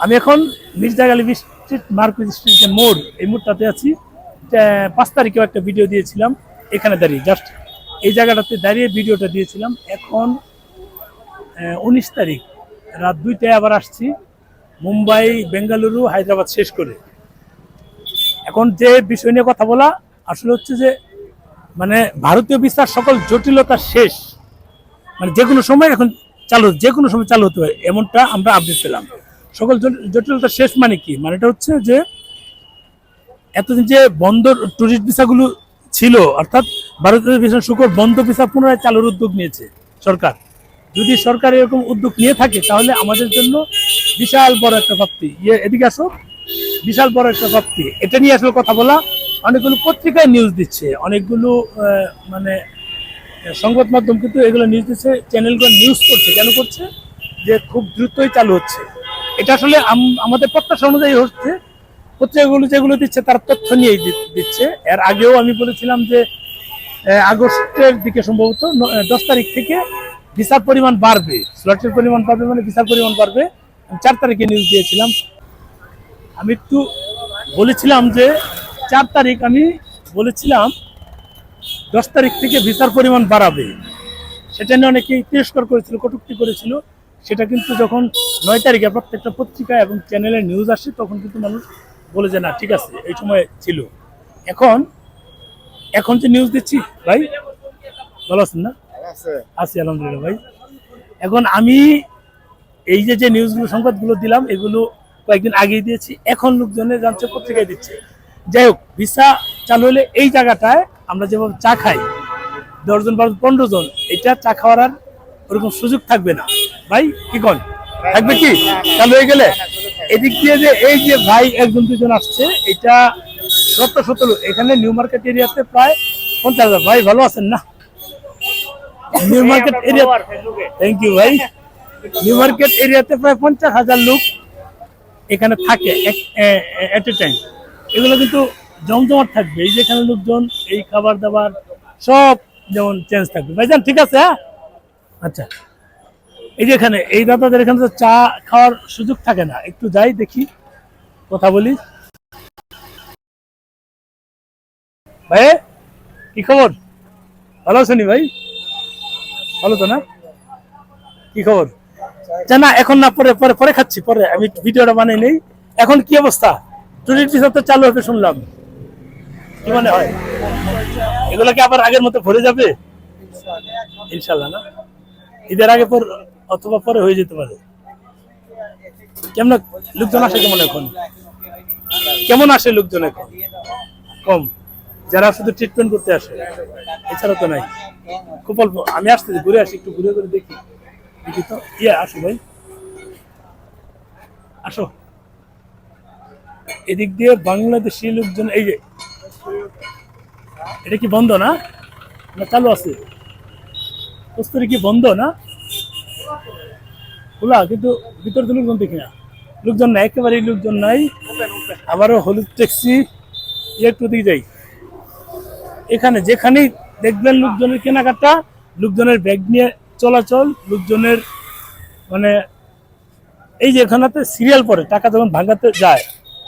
আমি এখন Mirza Ghalib street market স্ট্রিটের মোড়, এই মোড়টাতে আছি। 5 তারিখেও একটা ভিডিও দিয়েছিলাম এখানে দাঁড়িয়ে, জাস্ট এই জায়গাটাতে দাঁড়িয়ে ভিডিওটা দিয়েছিলাম। এখন 19 তারিখ রাত 2টায় আবার আসছি, মুম্বাই, বেঙ্গালুরু, হায়দ্রাবাদ শেষ করে। এখন যে বিষয় নিয়ে কথা বলা আসলে হচ্ছে যে মানে ভারতীয় ভিসার সকল জটিলতা শেষ, মানে যে কোনো সময় এখন যে কোনো সময় চালু হতে পারে, এমনটা আমরা আপডেট পেলাম। সকল জটিলতা শেষ মানে কি, মানে এটা হচ্ছে যে এতদিন যে বন্ধ টুরিস্ট ভিসাগুলো ছিল, অর্থাৎ ভারতীয় ভিসা শুল্ক বন্ধ ভিসা পুনরায় চালুর উদ্যোগ নিয়েছে সরকার। যদি সরকার এরকম উদ্যোগ নিয়ে থাকে তাহলে আমাদের জন্য বিশাল বড় একটা প্রাপ্তি। এদিকে আসো, বিশাল বড় একটা প্রাপ্তি। এটা নিয়ে আসলে কথা বলা, অনেকগুলো পত্রিকায় নিউজ দিচ্ছে, অনেকগুলো মানে সংবাদ মাধ্যম কিন্তু এগুলো নিউজ দিচ্ছে, চ্যানেলগুলো নিউজ করছে। কেন করছে? যে খুব দ্রুতই চালু হচ্ছে। এটা আসলে আমাদের প্রত্যাশা অনুযায়ী হচ্ছে। পত্রিকাগুলো যেগুলো দিচ্ছে তার তথ্য নিয়েই দিচ্ছে। এর আগেও আমি বলেছিলাম যে আগস্টের দিকে সম্ভবত 10 তারিখ থেকে ভিসার পরিমাণ বাড়বে, স্লটের পরিমাণ বাড়বে, মানে ভিসার পরিমাণ বাড়বে। 4 তারিখে নিউজ দিয়েছিলাম। আমি একটু বলেছিলাম যে 4 তারিখ আমি বলেছিলাম 10 তারিখ থেকে ভিসার পরিমাণ বাড়াবে। সেটা নিয়ে অনেকেই তিরস্কার করেছিল, কটূক্তি করেছিল। সেটা কিন্তু যখন 9 তারিখে প্রত্যেকটা পত্রিকা এবং চ্যানেলে নিউজ আসে তখন কিন্তু মানুষ বলে যে না ঠিক আছে, এই সময় ছিল। এখন যে নিউজ দিচ্ছি, ভাই ভালো আছেন না? আছি আলহামদুলিল্লাহ ভাই। এখন আমি এই যে নিউজগুলো, সংবাদগুলো দিলাম, এগুলো কয়েকদিন আগেই দিয়েছি, এখন লোকজনে জানছে, পত্রিকায় দিচ্ছে। যাই হোক, ভিসা চালু হলে এই জায়গাটায় আমরা যেভাবে চা খাই 10 জন 12 15 জন, এটা চা খাওয়ার আর ওরকম সুযোগ থাকবে না। ভাই কি কন, থাকবে কি চালু হয়ে গেলে? এদিক দিয়ে যে এই যে ভাই 1 জন 2 জন আসছে, এটা 17 এখানে নিউ মার্কেট এরিয়াতে প্রায় 50,000। ভাই ভালো আছেন না? New market area, thank you ভাই। নিউ মার্কেট এরিয়াতে প্রায় 50,000 লোক এখানে থাকে এট এ টাইম। এগুলো কিন্তু জমজমাট থাকবে। এই যেখানে লোকজন, এই খাবার দাবার সব যেমন চেঞ্জ থাকবে। ভাইজান ঠিক আছে? হ্যাঁ আচ্ছা। এই যে এখানে এই দাদাদের এখানে তো চা খাওয়ার সুযোগ থাকে না। একটু যাই দেখি, কথা বলি। ভাই কি খবর? ভালো আছেন ভাই? ভালো তো না? কি খবর? না এখন না, পরে পরে পরে খাচ্ছি, পরে আমি ভিডিওটা বানাই নেই। এখন কি অবস্থা? টুরিস্ট ভিসা তো চালু হবে শুনলাম, কি মনে হয় এগুলো কি আবার আগের মতো ভরে যাবে? ইনশাল্লাহ না, ঈদের আগে পর অথবা পরে হয়ে যেতে পারে। কেমন লোকজন আসে, কেমন এখন কেমন আসে লোকজন? এখন কম, যারা শুধু ট্রিটমেন্ট করতে আসে, এছাড়া তো নাই, খুব অল্প। আমি আসতেছি, ঘুরে আসি, একটু ঘুরে ঘুরে দেখি দেখি তো। আসো ভাই, আসো। এদিক দিয়ে বাংলাদেশি লোকজন, এই যে এটা কি বন্ধ না চালু আছে? কস্তুরি কি বন্ধ না খোলা? কিন্তু ভিতর তো লোকজন দেখি না, লোকজন নাই, একেবারেই লোকজন নাই। আবারও হলুদ ট্যাক্সি, একটু দিকে যাই, এখানে যেখানেই দেখবেন লোকজনের কেনাকাটা, লোকজনের ব্যাগ নিয়ে চলাচল, লোকজনের মানে এই যে এখানেতে সিরিয়াল পরে টাকা যখন ভাঙাতে যায়,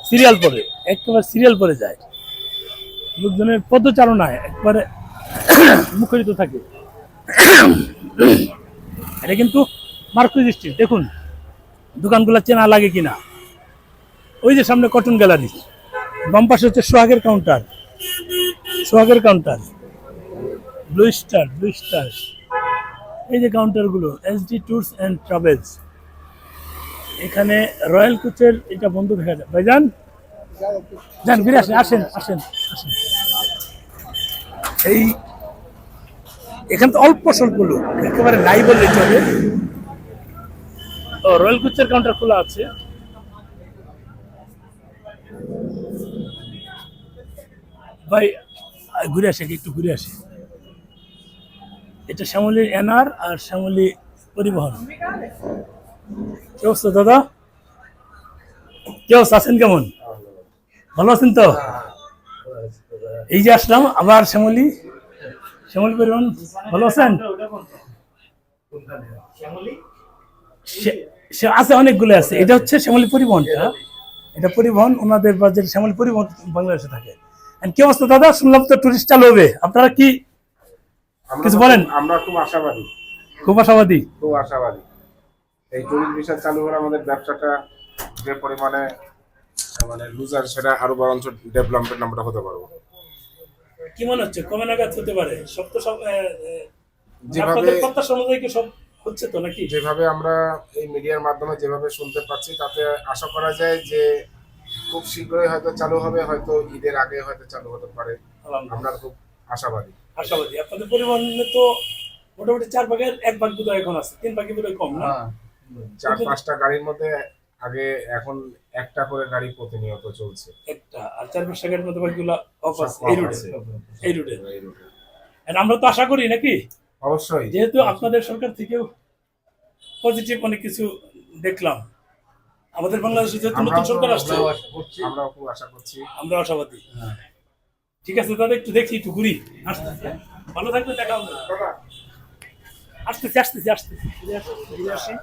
সিরিয়াল পরে, একেবারে সিরিয়াল পরে যায়। লোকজনের পদচারণায় একবারে মুখরিত থাকে। এটা কিন্তু মার্কেট স্ট্রিট, দেখুন দোকানগুলো চেনা লাগে কিনা। ওই যে সামনে কটন গ্যালারি, বাম পাশে হচ্ছে সোহাগের কাউন্টার, সোহাগের counter, blue star, blue star. এই যে কাউন্টারগুলো, এসডি ট্যুরস অ্যান্ড ট্রাভেলস। এখানে রয়্যাল কোচের এটা বন্ধ দেখা যায়। ভাইজান যান, ফিরে আসেন, আসেন আসেন আসেন। এই এখানে তো অল্প স্বল্প লোক, একেবারে নাই বললে চলে। ও, রয়্যাল কোচের কাউন্টার খোলা আছে। ভাই ঘুরে আসে, একটু ঘুরে আসে। এটা শ্যামলী এনআর আর শ্যামলী পরিবহন। কি অবস্থা দাদা? কি অবস্থা, আছেন কেমন? ভালো আছেন তো? এই যে আসলাম আবার শ্যামলী, শ্যামলী পরিবহন। ভালো আছেন? সে আছে, অনেকগুলো আছে। এটা হচ্ছে শ্যামলী পরিবহনটা, এটা পরিবহন ওনাদের বাজেট, শ্যামলী পরিবহন বাংলাদেশে থাকে। And কি অবস্থা দাদা, শুনলাম তো টুরিস্ট চালু হবে, আপনারা কি কিছু বলেন? আমরা খুব আশাবাদী, খুব আশাবাদী। খুব আশাবাদী। এই টুরিস্ট ভিসা চালু হলে আমাদের ব্যবসাটা যে পরিমাণে মানে লুজার, সেটা আরো বরঞ্চ ডেভেলপমেন্ট আমরা হতে পারবো। কি মনে হচ্ছে কবে নাগাদ হতে পারে? সব তো সব যেভাবে আপনাদের প্রত্যাশা অনুযায়ী কি সব হচ্ছে তো নাকি? যেভাবে আমরা এই মিডিয়ার মাধ্যমে যেভাবে শুনতে পাচ্ছি, তাতে আশা করা যায় যে খুব শীঘ্রই হয়তো চালু হবে, হয়তো ঈদের আগে হয়তো চালু হতে পারে। আমরা খুব আশাবাদী। আশাবাদী। আপনাদের পরিবহনে তো মোটামুটি 4 ভাগের 1 ভাগ বোধহয় এখন আছে, 3 ভাগই বোধহয় কম না? 4-5টা গাড়ির মধ্যে আগে এখন একটা করে গাড়ি প্রতিনিয়ত চলছে, একটা আর 4-5 টাকার মধ্যে বাকিগুলো অফ আছে সব এই off রুটে, আছে। এই রুটে। এই রুটে। আর আমরা তো আশা করি নাকি, অবশ্যই, যেহেতু আপনাদের সরকার থেকেও পজিটিভ অনেক কিছু দেখলাম, আমাদের বাংলাদেশে যেহেতু নতুন সরকার আসছে, আমরাও খুব আশা করছি। আমরা আশাবাদী। ঠিক আছে দাদা, একটু দেখি, একটু ঘুরি, আসতেছি। ভালো থাকবে, দেখা হবে। আসতেছি আসতেছি আসতেছি, ঘুরে আসি।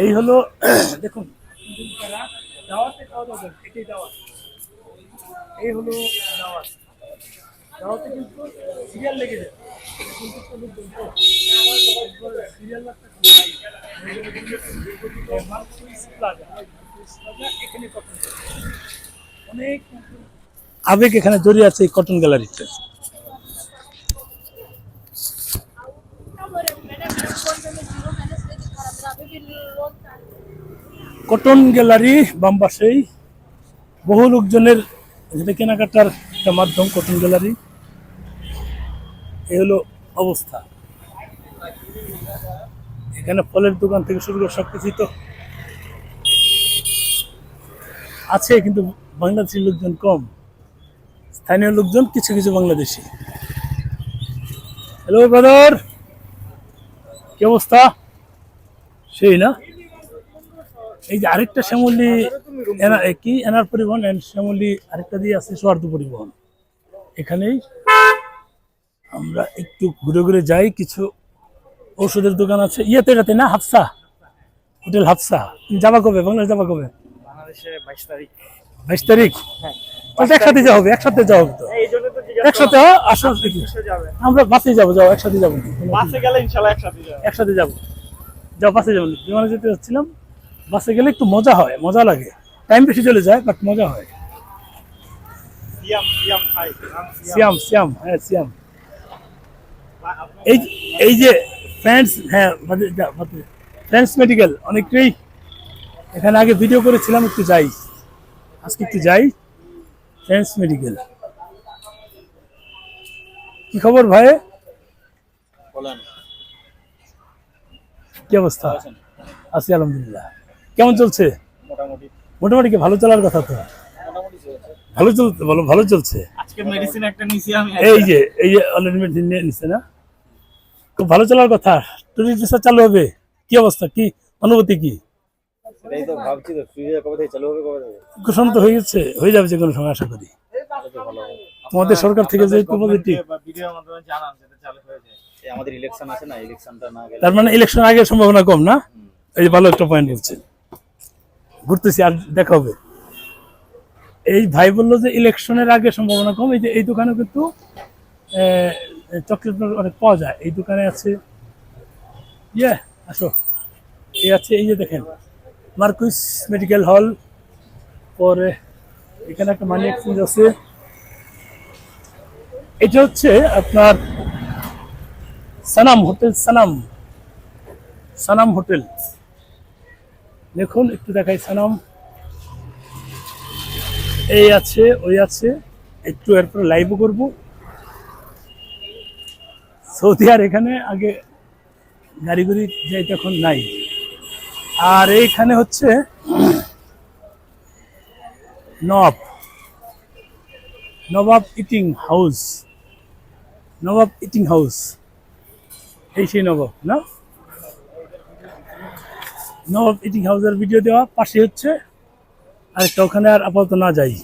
এই হলো দেখুন, দাওয়াতে খাওয়া দাওয়া করেন, এটাই দাওয়াত। এই হলো দাওয়াত। দাওয়াতে কিন্তু সিরিয়াল লেগে যায়, সিরিয়াল অনেক আবেগ এখানে জড়িয়ে আছে এই কটন গ্যালারিতে। কটন গ্যালারি বাম পাশেই, বহু লোকজনের যেটা কেনাকাটার একটা মাধ্যম কটন গ্যালারি। এই হলো অবস্থা। এখানে ফলের দোকান থেকে শুরু করে সবকিছুই তো আছে, কিন্তু বাংলাদেশি লোকজন কম, স্থানীয় লোকজন কিছু কিছু বাংলাদেশি। হ্যালো ব্রাদার, কি অবস্থা? সেই না, এই যে আরেকটা শ্যামলী কি এনার পরিবহন, শ্যামলী আরেকটা দিয়ে আছে সোয়ার্দ পরিবহন। এখানেই আমরা একটু ঘুরে ঘুরে যাই। কিছু ঔষধের দোকান আছে ইয়েতে, এটাতে না, হাফসা হোটেল হাফসা। তুমি যাবা কবে বাংলাদেশ, যাবা কবে? বাংলাদেশে 22 তারিখ। 22 তারিখ? তাহলে একসাথে যাওয়া হবে, একসাথে যাওয়া হবে তো, একসাথে আসো। আমরা বাসে যাবো, যাও একসাথে যাবো, বাসে গেলে ইনশাআল্লাহ একসাথে যাব। একসাথে যাবো, যাও বাসে যাবো। বিমানে যেতে যাচ্ছিলাম, বাসে গেলে একটু মজা হয়, মজা লাগে, টাইম বেশি চলে যায় বাট মজা হয়। সিয়াম ভাই, সিয়াম সিয়াম, হ্যাঁ সিয়াম। এই এই যে ফ্রেন্ডস, হ্যাঁ ফ্রেন্ডস মেডিকেল, অনেকটাই এখানে আগে ভিডিও করেছিলাম, একটু যাই আজকে, একটু যাই ফ্রেন্ডস মেডিকেল। কি খবর ভাই, বলেন কি অবস্থা? আছি আলহামদুলিল্লাহ। কেমন চলছে? মোটামুটি মোটামুটি কি, ভালো চলার কথা তো, মোটামুটি চলছে। ভালো চলতে বলো, ভালো চলছে। আজকে মেডিসিন একটা নিছি আমি। এই যে অলরেডি মেডিসিন নিয়ে নিচ্ছে না, খুব ভালো চলার কথা। টুরিস্ট ভিসা চালু হবে, কি অবস্থা, কি অনুভূতি কি? সেটাই তো ভাবছি, তো ফ্রি কবে থেকে চালু হবে, কবে থেকে? ঘোষণা তো হয়ে গেছে, হয়ে যাবে যে কোনো সময় আশা করি। তোমাদের সরকার থেকে যে পজিটিভ, ভিডিওর মাধ্যমে জানান যেটা চালু হয়েছে। এই আমাদের ইলেকশন আছে না, ইলেকশনটা না গেলে তার মানে ইলেকশন আগে সম্ভাবনা কম না? এই যে ভালো একটা পয়েন্ট বলছে, ঘুরতেছি আর দেখা হবে। এই ভাই বললো যে ইলেকশনের আগে সম্ভাবনা কম। এই যে এই দোকানে কিন্তু চকলেট অনেক পাওয়া যায়, এই দোকানে আছে। ইয়ে আসো, এই আছে, এই যে দেখেন মার্কুইস মেডিকেল হল, পরে এখানে একটা মানি এক্সচেঞ্জ আছে। এটা হচ্ছে আপনার সানাম হোটেল, সানাম সানাম হোটেল। দেখুন একটু দেখাই, সানাম এই আছে, ওই আছে, একটু এরপরে লাইভও করব। সৌদি আর এখানে আগে গাড়ি গাড়ি যাইতে, এখন নাই। আর এইখানে হচ্ছে নবাব ইটিং হাউস, নবাব ইটিং হাউস, এই সেই নবাব না, নবাব ইটিং হাউসের ভিডিও দেওয়া পাশে হচ্ছে। আরেকটা ওখানে আর আপাতত না যাই।